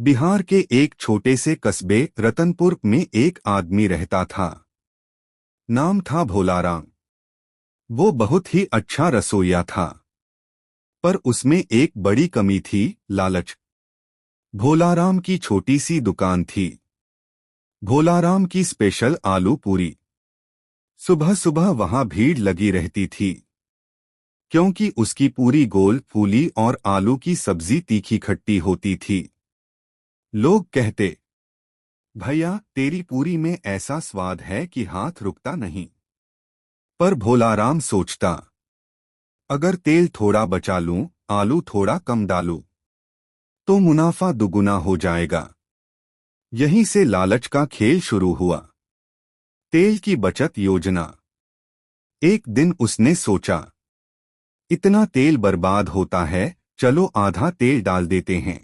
बिहार के एक छोटे से कस्बे रतनपुर में एक आदमी रहता था। नाम था भोलाराम। वो बहुत ही अच्छा रसोइया था, पर उसमें एक बड़ी कमी थी, लालच। भोलाराम की छोटी सी दुकान थी। भोलाराम की स्पेशल आलू पूरी। सुबह सुबह वहां भीड़ लगी रहती थी, क्योंकि उसकी पूरी गोल फूली और आलू की सब्जी तीखी खट्टी होती थी। लोग कहते, भैया तेरी पूरी में ऐसा स्वाद है कि हाथ रुकता नहीं। पर भोलाराम सोचता, अगर तेल थोड़ा बचा लूं, आलू थोड़ा कम डालूं, तो मुनाफा दुगुना हो जाएगा। यहीं से लालच का खेल शुरू हुआ। तेल की बचत योजना। एक दिन उसने सोचा, इतना तेल बर्बाद होता है, चलो आधा तेल डाल देते हैं।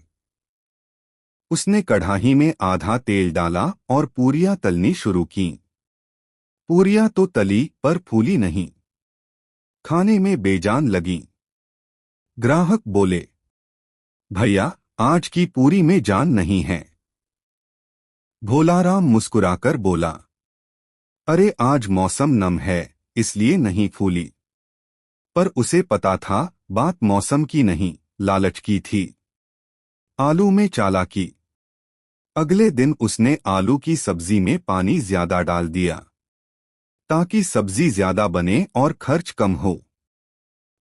उसने कढ़ाई में आधा तेल डाला और पूरियां तलनी शुरू की। पूरियां तो तली पर फूली नहीं, खाने में बेजान लगी। ग्राहक बोले, भैया आज की पूरी में जान नहीं है। भोलाराम मुस्कुराकर बोला, अरे आज मौसम नम है, इसलिए नहीं फूली। पर उसे पता था, बात मौसम की नहीं, लालच की थी। आलू में चालाकी। अगले दिन उसने आलू की सब्जी में पानी ज्यादा डाल दिया, ताकि सब्जी ज्यादा बने और खर्च कम हो।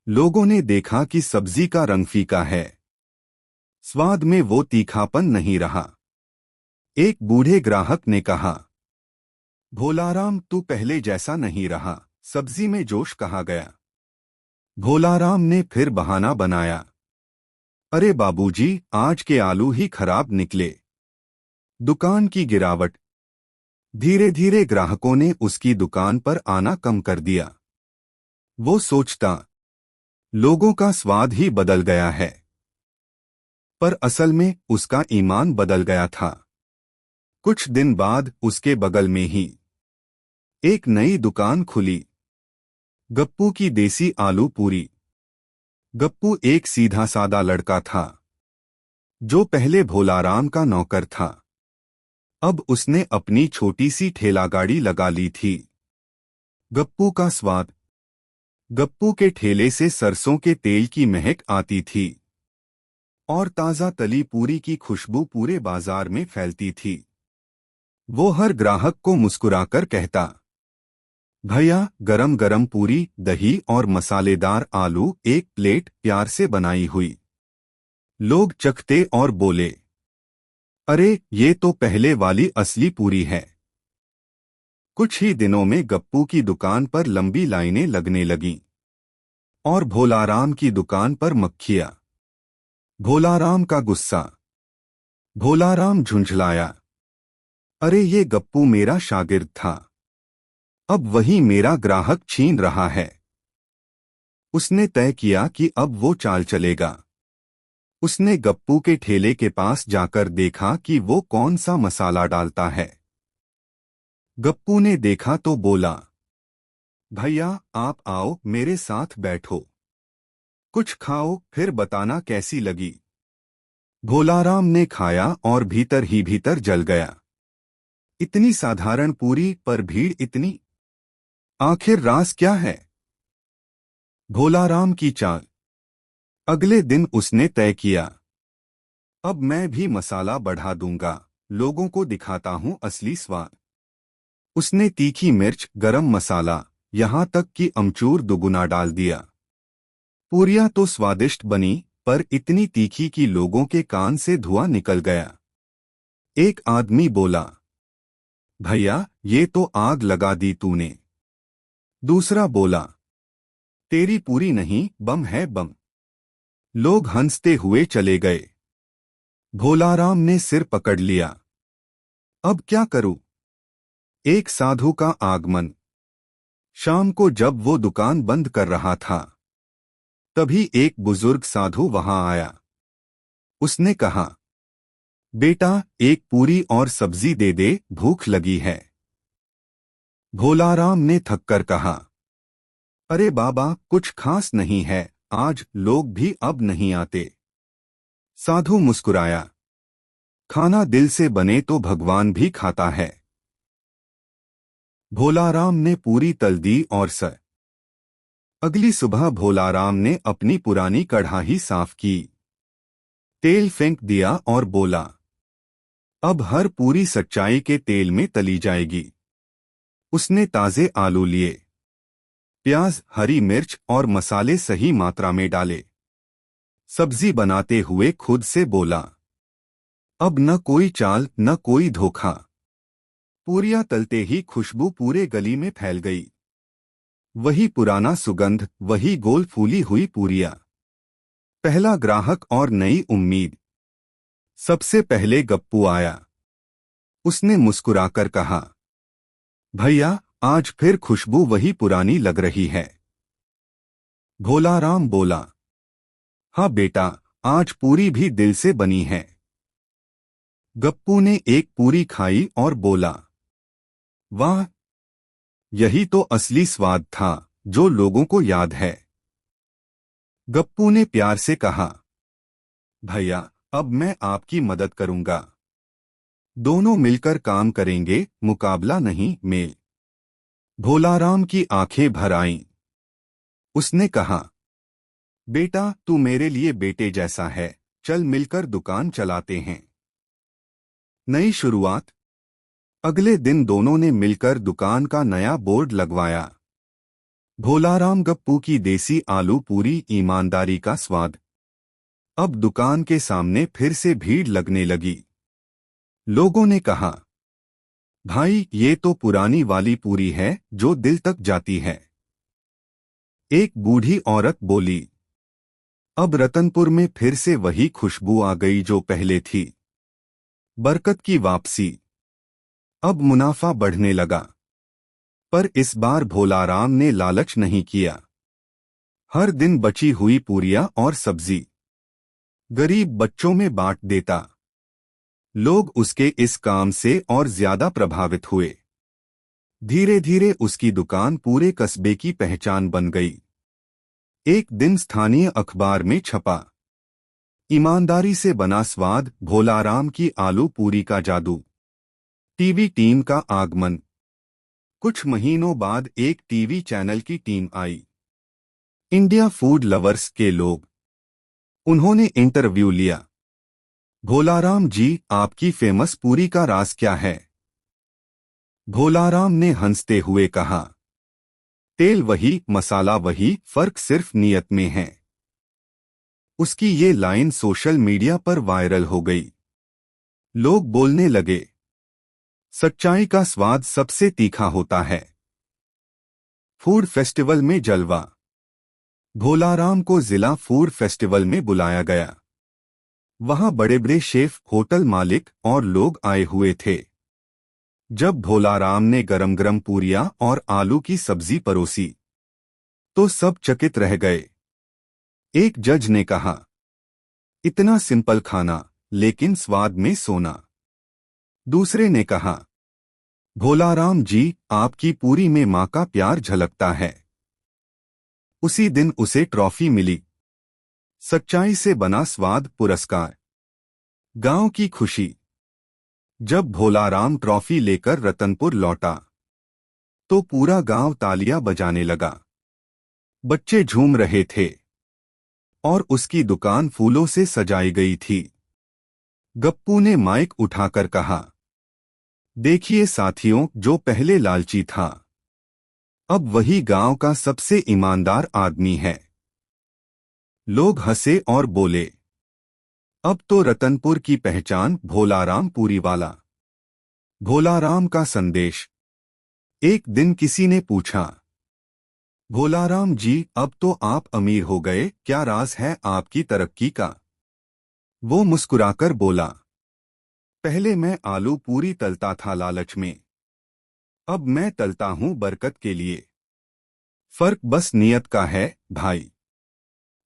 लोगों ने देखा कि सब्जी का रंग फीका है, स्वाद में वो तीखापन नहीं रहा। एक बूढ़े ग्राहक ने कहा, भोलाराम तू पहले जैसा नहीं रहा, सब्जी में जोश कहाँ गया। भोलाराम ने फिर बहाना बनाया, अरे बाबूजी आज के आलू ही खराब निकले। दुकान की गिरावट। धीरे धीरे ग्राहकों ने उसकी दुकान पर आना कम कर दिया। वो सोचता, लोगों का स्वाद ही बदल गया है। पर असल में उसका ईमान बदल गया था। कुछ दिन बाद उसके बगल में ही एक नई दुकान खुली, गप्पू की देसी आलू पूरी। गप्पू एक सीधा सादा लड़का था, जो पहले भोलाराम का नौकर था। अब उसने अपनी छोटी सी ठेला गाड़ी लगा ली थी। गप्पू का स्वाद। गप्पू के ठेले से सरसों के तेल की महक आती थी और ताज़ा तली पूरी की खुशबू पूरे बाजार में फैलती थी। वो हर ग्राहक को मुस्कुराकर कहता, भैया गरम गरम पूरी, दही और मसालेदार आलू, एक प्लेट प्यार से बनाई हुई। लोग चखते और बोले, अरे ये तो पहले वाली असली पूरी है। कुछ ही दिनों में गप्पू की दुकान पर लंबी लाइनें लगने लगीं और भोलाराम की दुकान पर मक्खियां। भोलाराम का गुस्सा। भोलाराम झुंझलाया, अरे ये गप्पू मेरा शागिर्द था, अब वही मेरा ग्राहक छीन रहा है। उसने तय किया कि अब वो चाल चलेगा। उसने गप्पू के ठेले के पास जाकर देखा कि वो कौन सा मसाला डालता है। गप्पू ने देखा तो बोला, भैया आप आओ मेरे साथ बैठो, कुछ खाओ फिर बताना कैसी लगी। भोलाराम ने खाया और भीतर ही भीतर जल गया। इतनी साधारण पूरी पर भीड़ इतनी, आखिर राज क्या है। भोलाराम की चाल। अगले दिन उसने तय किया, अब मैं भी मसाला बढ़ा दूंगा, लोगों को दिखाता हूं असली स्वाद। उसने तीखी मिर्च, गरम मसाला, यहां तक कि अमचूर दुगुना डाल दिया। पूरियां तो स्वादिष्ट बनी, पर इतनी तीखी कि लोगों के कान से धुआं निकल गया। एक आदमी बोला, भैया ये तो आग लगा दी तूने। दूसरा बोला, तेरी पूरी नहीं बम है बम। लोग हंसते हुए चले गए। भोलाराम ने सिर पकड़ लिया, अब क्या करूं। एक साधु का आगमन। शाम को जब वो दुकान बंद कर रहा था, तभी एक बुजुर्ग साधु वहां आया। उसने कहा, बेटा एक पूरी और सब्जी दे दे, भूख लगी है। भोलाराम ने थककर कहा, अरे बाबा कुछ खास नहीं है, आज लोग भी अब नहीं आते। साधु मुस्कुराया, खाना दिल से बने तो भगवान भी खाता है। भोलाराम ने पूरी तल दी और अगली सुबह भोलाराम ने अपनी पुरानी कढ़ाई साफ की, तेल फेंक दिया और बोला, अब हर पूरी सच्चाई के तेल में तली जाएगी। उसने ताजे आलू लिए, प्याज, हरी मिर्च और मसाले सही मात्रा में डाले। सब्जी बनाते हुए खुद से बोला, अब न कोई चाल न कोई धोखा। पूरियां तलते ही खुशबू पूरे गली में फैल गई। वही पुराना सुगंध, वही गोल फूली हुई पूरियां। पहला ग्राहक और नई उम्मीद। सबसे पहले गप्पू आया। उसने मुस्कुराकर कहा, भैया, आज फिर खुशबू वही पुरानी लग रही है। भोलाराम बोला, हाँ बेटा, आज पूरी भी दिल से बनी है। गप्पू ने एक पूरी खाई और बोला, वाह, यही तो असली स्वाद था जो लोगों को याद है। गप्पू ने प्यार से कहा, भैया, अब मैं आपकी मदद करूंगा। दोनों मिलकर काम करेंगे, मुकाबला नहीं, मेल। भोलाराम की आंखें भर आईं। उसने कहा, बेटा, तू मेरे लिए बेटे जैसा है, चल मिलकर दुकान चलाते हैं। नई शुरुआत। अगले दिन दोनों ने मिलकर दुकान का नया बोर्ड लगवाया। भोलाराम गप्पू की देसी आलू पूरी, ईमानदारी का स्वाद। अब दुकान के सामने फिर से भीड़ लगने लगी। लोगों ने कहा, भाई, ये तो पुरानी वाली पूरी है जो दिल तक जाती है। एक बूढ़ी औरत बोली, अब रतनपुर में फिर से वही खुशबू आ गई जो पहले थी। बरकत की वापसी। अब मुनाफा बढ़ने लगा। पर इस बार भोलाराम ने लालच नहीं किया। हर दिन बची हुई पूरियां और सब्जी गरीब बच्चों में बांट देता। लोग उसके इस काम से और ज्यादा प्रभावित हुए। धीरे धीरे उसकी दुकान पूरे कस्बे की पहचान बन गई। एक दिन स्थानीय अखबार में छपा, ईमानदारी से बना स्वाद, भोलाराम की आलू पूरी का जादू। टीवी टीम का आगमन। कुछ महीनों बाद एक टीवी चैनल की टीम आई। इंडिया फूड लवर्स के लोग। उन्होंने इंटरव्यू लिया। भोलाराम जी, आपकी फेमस पूरी का राज क्या है? भोलाराम ने हंसते हुए कहा, तेल वही, मसाला वही, फर्क सिर्फ नियत में है। उसकी ये लाइन सोशल मीडिया पर वायरल हो गई। लोग बोलने लगे, सच्चाई का स्वाद सबसे तीखा होता है। फूड फेस्टिवल में जलवा। भोलाराम को जिला फूड फेस्टिवल में बुलाया गया। वहां बड़े बड़े शेफ, होटल मालिक और लोग आए हुए थे। जब भोलाराम ने गरम गरम पूरियां और आलू की सब्जी परोसी तो सब चकित रह गए। एक जज ने कहा, इतना सिंपल खाना, लेकिन स्वाद में सोना। दूसरे ने कहा, भोलाराम जी, आपकी पूरी में मां का प्यार झलकता है। उसी दिन उसे ट्रॉफी मिली, सच्चाई से बना स्वाद पुरस्कार। गांव की खुशी। जब भोलाराम ट्रॉफी लेकर रतनपुर लौटा तो पूरा गांव तालियां बजाने लगा। बच्चे झूम रहे थे और उसकी दुकान फूलों से सजाई गई थी। गप्पू ने माइक उठाकर कहा, देखिए साथियों, जो पहले लालची था, अब वही गांव का सबसे ईमानदार आदमी है। लोग हंसे और बोले, अब तो रतनपुर की पहचान भोलाराम पूरी वाला। भोलाराम का संदेश। एक दिन किसी ने पूछा, भोलाराम जी, अब तो आप अमीर हो गए, क्या राज है आपकी तरक्की का? वो मुस्कुराकर बोला, पहले मैं आलू पूरी तलता था लालच में, अब मैं तलता हूं बरकत के लिए। फर्क बस नियत का है भाई।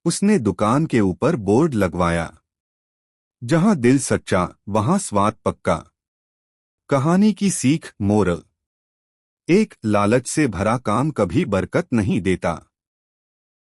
उसने दुकान के ऊपर बोर्ड लगवाया, जहां दिल सच्चा वहां स्वाद पक्का। कहानी की सीख, मोरल। एक लालच से भरा काम कभी बरकत नहीं देता।